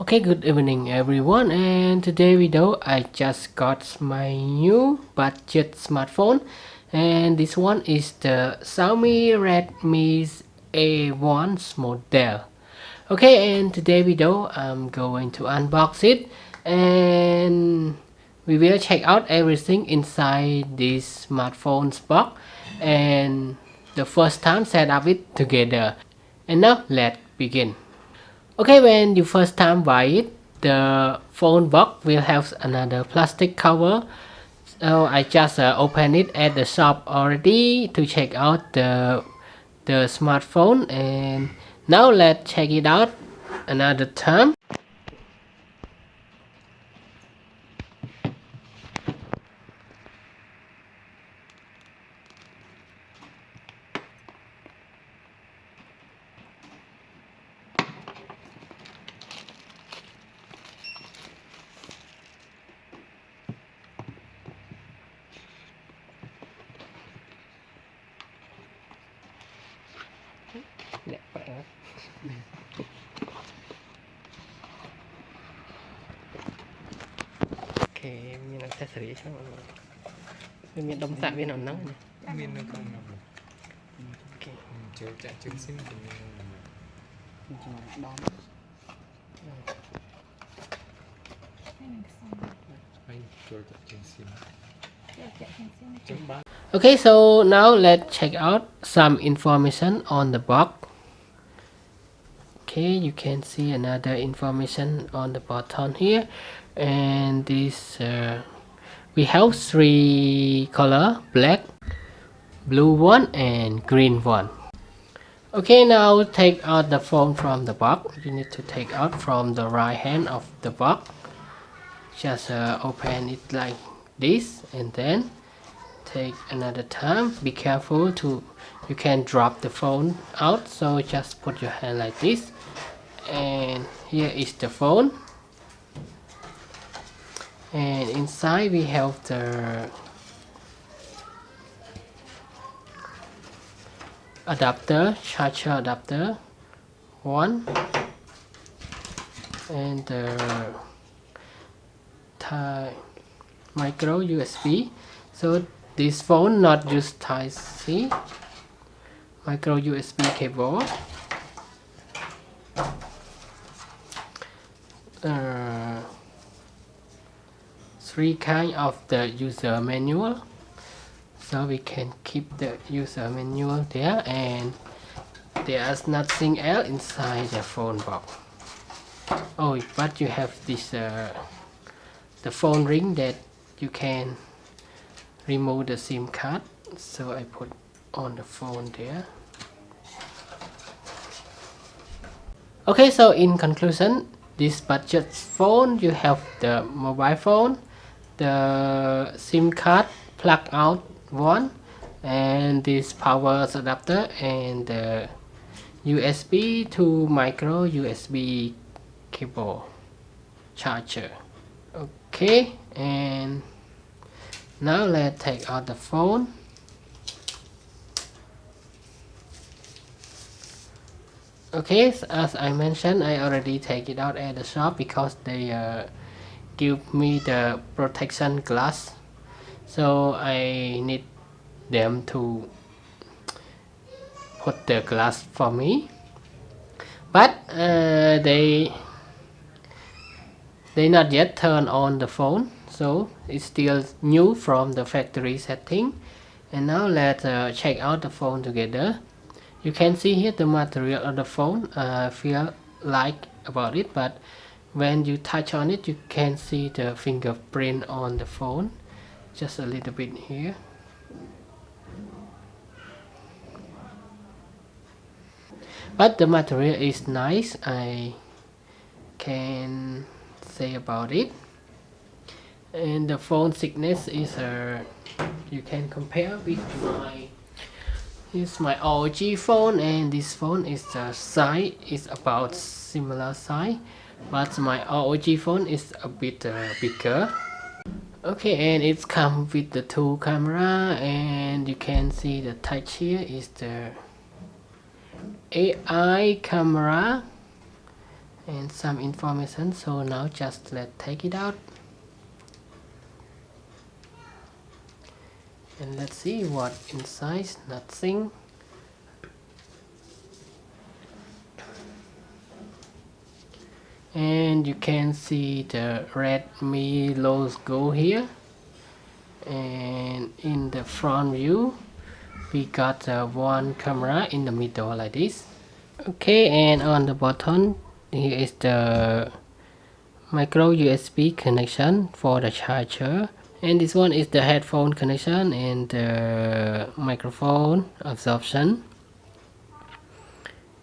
Okay, good evening everyone, and today video I just got my new budget smartphone, and this one is the Xiaomi Redmi A1 model. Okay, and today video I'm going to unbox it and we will check out everything inside this smartphone's box and the first time set up it together. And now let's begin. Okay, when you first time buy it, the phone box will have another plastic cover. So I just open it at the shop already to check out the smartphone, and now let's check it out another time. Okay,មាន accessory ឆ្លងវាមានដុំសាក់វានៅហ្នឹងមាននៅក្នុងនោះ អូខេ ចូលចាក់ជើងស៊ីមទៅមានចំណងដំហើយចូលចាក់ជើងស៊ីមចឹងបាន Okay, so now let's check out some information on the box. Okay, you can see another information on the bottom here, and this we have three color: black, blue one, and green one. Okay, now take out the phone from the box. You need to take out from the right hand of the box. Just open it like this, and then take another time. Be careful to you can drop the phone out, so just put your hand like this, and here is the phone, and inside we have the adapter, charger adapter one, and the micro USB. So this phone not use Type C, micro USB cable, three kind of the user manual, so we can keep the user manual there, and there's nothing else inside the phone box. Oh, but you have this the phone ring that you can remove the SIM card, so I put on the phone there. Okay, so in conclusion, this budget phone, you have the mobile phone, the SIM card plug out one, and this power adapter, and the USB to micro USB cable charger. Okay, and now let's take out the phone. Okay, as I mentioned, I already take it out at the shop because they give me the protection glass, so I need them to put the glass for me, but they not yet turn on the phone, so it's still new from the factory setting. And now let's check out the phone together. You can see here the material of the phone. Feel like about it, but when you touch on it, you can see the fingerprint on the phone, just a little bit here. But the material is nice, I can say about it. And the phone thickness is you can compare with my OG phone, and this phone is the size is about similar size, but my ROG phone is a bit bigger. Okay, and it's come with the two camera, and you can see the touch here is the AI camera, and some information. So now just let's take it out and let's see what inside. Nothing. And you can see the Redmi logo here, and in the front view we got one camera in the middle like this. Okay, and on the bottom here is the micro USB connection for the charger, and this one is the headphone connection and the microphone absorption.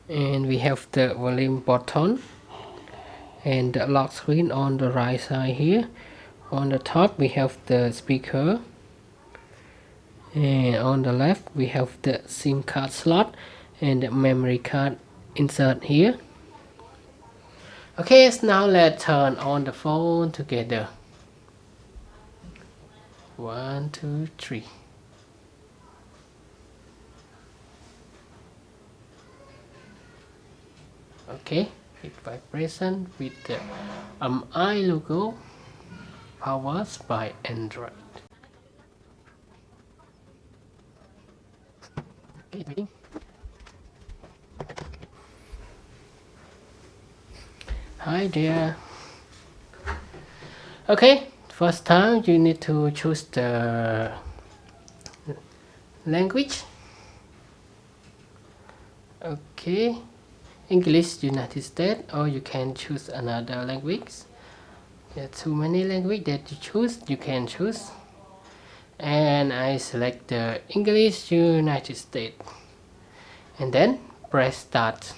And we have the volume button and the lock screen on the right side here. On the top we have the speaker, and on the left we have the SIM card slot and the memory card insert here. Okay, so now let's turn on the phone together. 1, 2, 3. Okay, hit vibration with the I logo, powered by Android. Okay, waiting. Hi there. Okay, first time you need to choose the language. Okay, English United States, or you can choose another language. There are too many languages that you choose, you can choose. And I select the English United States and then press start.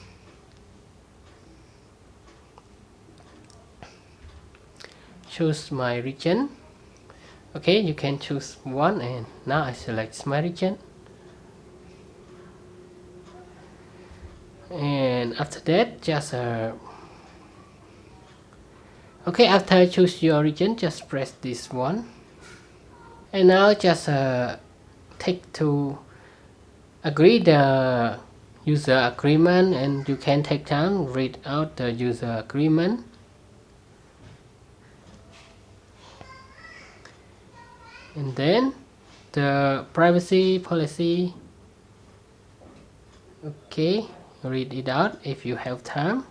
Choose my region. Okay, you can choose one, and now I select my region. And after that, just okay, after I choose your region, just press this one. And now just take to agree the user agreement, and you can take time read out the user agreement. And then the privacy policy. Okay, read it out if you have time.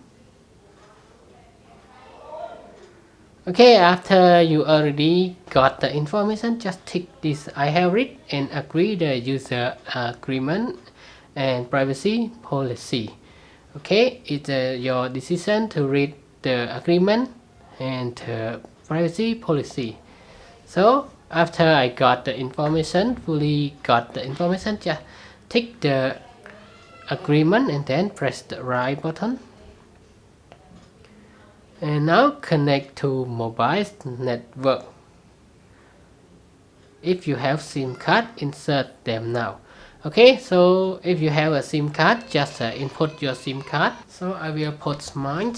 Okay, after you already got the information, just tick this I have read and agree the user agreement and privacy policy. Okay, it's your decision to read the agreement and the privacy policy. So after I got the information, fully got the information, just tick the agreement and then press the right button. And now connect to mobile network. If you have SIM card, insert them now. Okay, so if you have a SIM card, just input your SIM card. So I will put mine.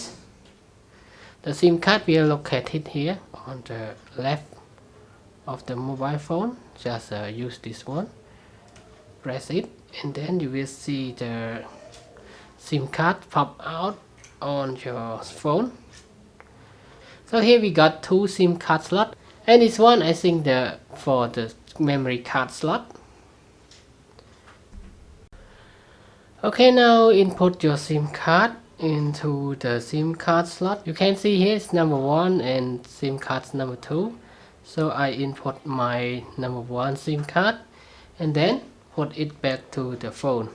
The SIM card will located here on the left of the mobile phone. Just use this one. Press it, and then you will see the SIM card pop out on your phone. So here we got 2 SIM card slot, and this one I think for the memory card slot. Okay, now input your SIM card into the SIM card slot. You can see here it's number 1 and SIM card number 2. So I input my number 1 SIM card and then put it back to the phone.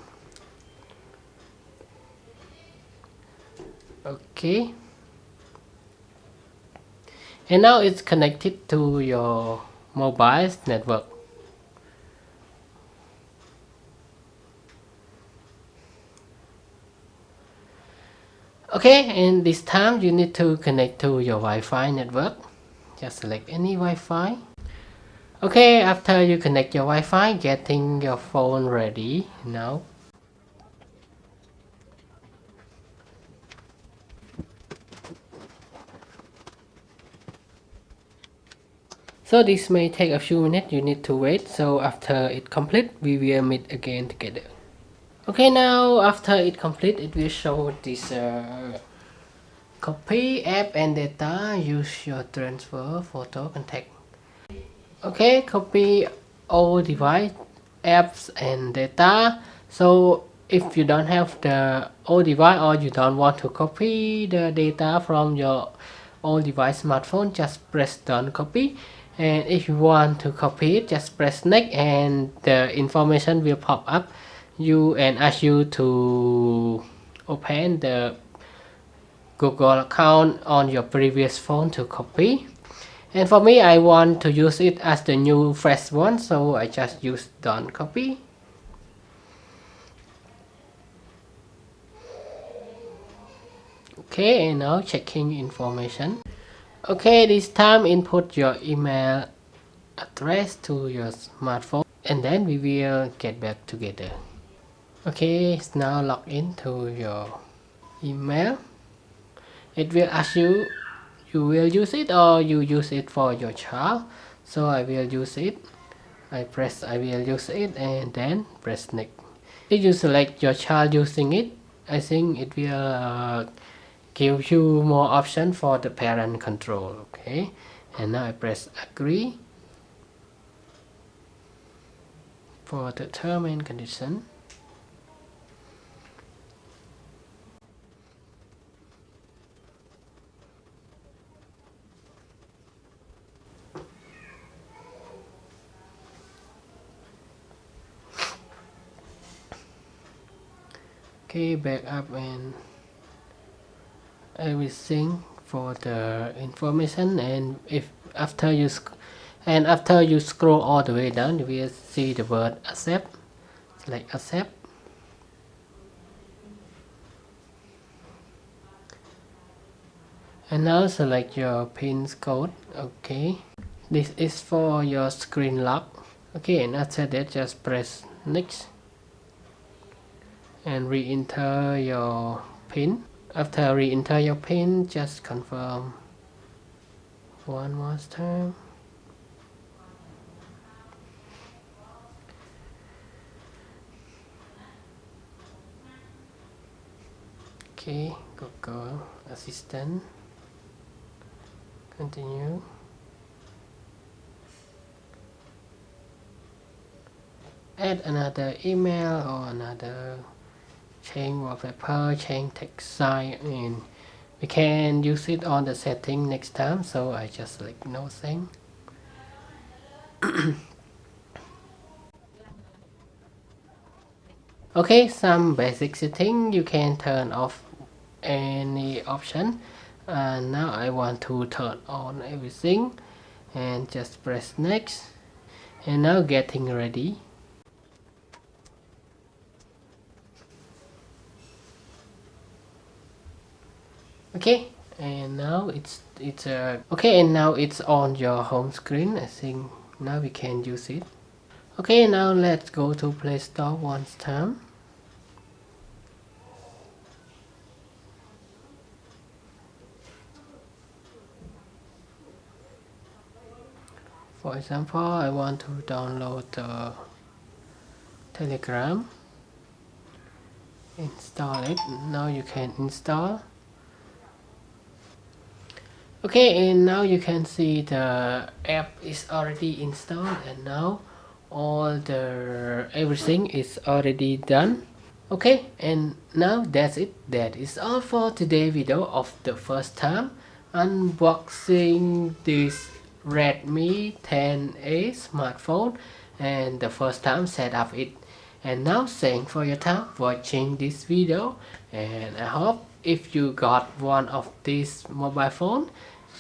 Okay. And now it's connected to your mobile network. Okay, and this time you need to connect to your Wi-Fi network. Just select any Wi-Fi. Okay, after you connect your Wi-Fi, getting your phone ready now. So this may take a few minutes, you need to wait. So after it complete, we will meet again together. Okay, now after it complete, it will show this copy app and data, use your transfer photo contact. Okay, copy all device, apps and data. So if you don't have the old device or you don't want to copy the data from your old device smartphone, just press done copy. And if you want to copy it, just press next and the information will pop up you and ask you to open the Google account on your previous phone to copy. And for me, I want to use it as the new fresh one, so I just use done copy. Okay, and now checking information. Okay, this time input your email address to your smartphone and then we will get back together. Okay, now log into your email. It will ask you will use it or you use it for your child. So I will use it. I will use it and then press next. If you select your child using it, I think it will give you more option for the parent control. Okay, and now I press agree for the term and condition. Okay, backup and everything for the information, and if after you scroll all the way down, you will see the word accept. Select accept. And now select your pin code. Okay, this is for your screen lock. Okay, and after that just press next and re-enter your pin. After re-enter your pin, just confirm one more time. Okay, Google Assistant. Continue. Add another email or another change wallpaper, change text size, and we can use it on the setting next time, so I just like no thing. Okay, some basic setting you can turn off any option. Now I want to turn on everything and just press next, and now getting ready. Okay, and now it's okay, and now it's on your home screen. I think now we can use it. Okay, now let's go to Play Store once time. For example, I want to download the Telegram. Install it. Now you can install. Okay, and now you can see the app is already installed, and now everything is already done. Okay, and now that's it. That is all for today's video of the first time unboxing this Redmi 10A smartphone and the first time set up it. And now thanks for your time watching this video, and I hope if you got one of these mobile phone,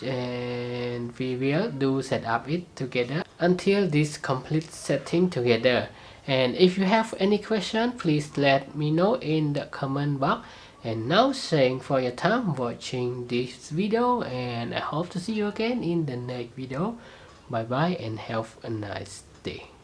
and we will do set up it together until this complete setting together. And if you have any question, please let me know in the comment box. And now thanks for your time watching this video, and I hope to see you again in the next video. Bye bye and have a nice day.